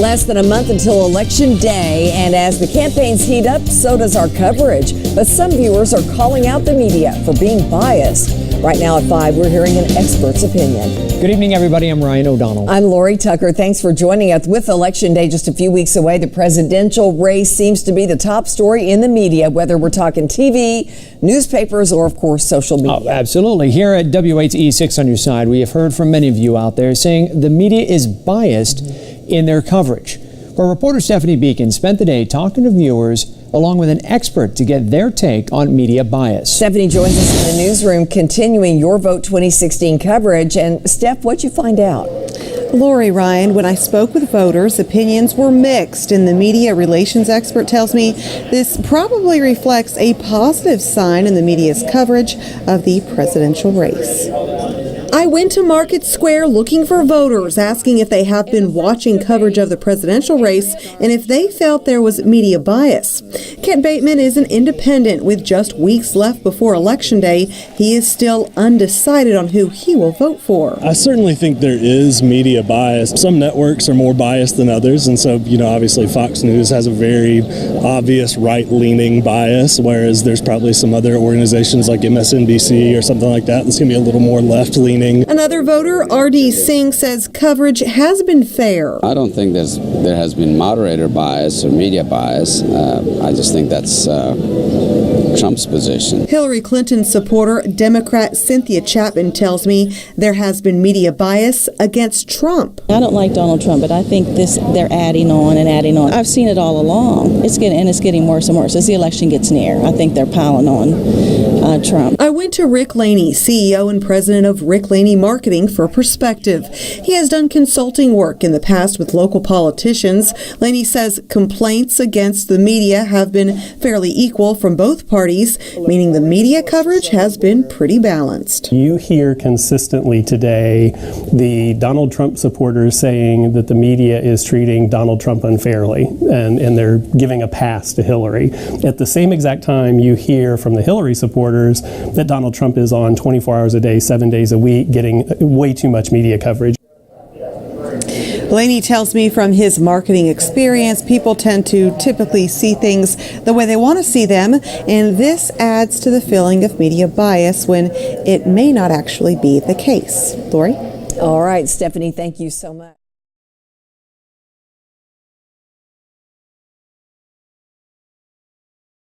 Less than a month until Election Day, and as the campaigns heat up, so does our coverage. But some viewers are calling out the media for being biased. Right now at 5, we're hearing an expert's opinion. Good evening, everybody. I'm Ryan O'Donnell. I'm Lori Tucker. Thanks for joining us. With Election Day just a few weeks away, the presidential race seems to be the top story in the media, whether we're talking TV, newspapers, or, of course, social media. Oh, absolutely. Here at WATE 6 on your side, we have heard from many of you out there saying the media is biased in their coverage. But reporter Stephanie Beacon spent the day talking to viewers along with an expert to get their take on media bias. Stephanie joins us in the newsroom, continuing your Vote 2016 coverage. And Steph, what'd you find out? Lori, Ryan, when I spoke with voters, opinions were mixed, and the media relations expert tells me this probably reflects a positive sign in the media's coverage of the presidential race. I went to Market Square looking for voters, asking if they have been watching coverage of the presidential race and if they felt there was media bias. Kent Bateman is an independent with just weeks left before Election Day. He is still undecided on who he will vote for. I certainly think there is media bias. Some networks are more biased than others, and so, obviously Fox News has a very obvious right-leaning bias, whereas there's probably some other organizations like MSNBC or something like that that's going to be a little more left-leaning. Another voter, R.D. Singh, says coverage has been fair. I don't think there has been moderator bias or media bias. I just think that's Trump's position. Hillary Clinton supporter, Democrat Cynthia Chapman, tells me there has been media bias against Trump. I don't like Donald Trump, but I think they're adding on and adding on. I've seen it all along. It's getting worse and worse as the election gets near. I think they're piling on Trump. I went to Rick Laney, CEO and president of Rick Laney Marketing, for perspective. He has done consulting work in the past with local politicians. Laney says complaints against the media have been fairly equal from both parties, meaning the media coverage has been pretty balanced. You hear consistently today the Donald Trump supporters saying that the media is treating Donald Trump unfairly and they're giving a pass to Hillary. At the same exact time, you hear from the Hillary supporters that Donald Trump is on 24 hours a day, 7 days a week, getting way too much media coverage. Laney tells me from his marketing experience, people tend to typically see things the way they want to see them, and this adds to the feeling of media bias when it may not actually be the case. Lori? All right, Stephanie, thank you so much.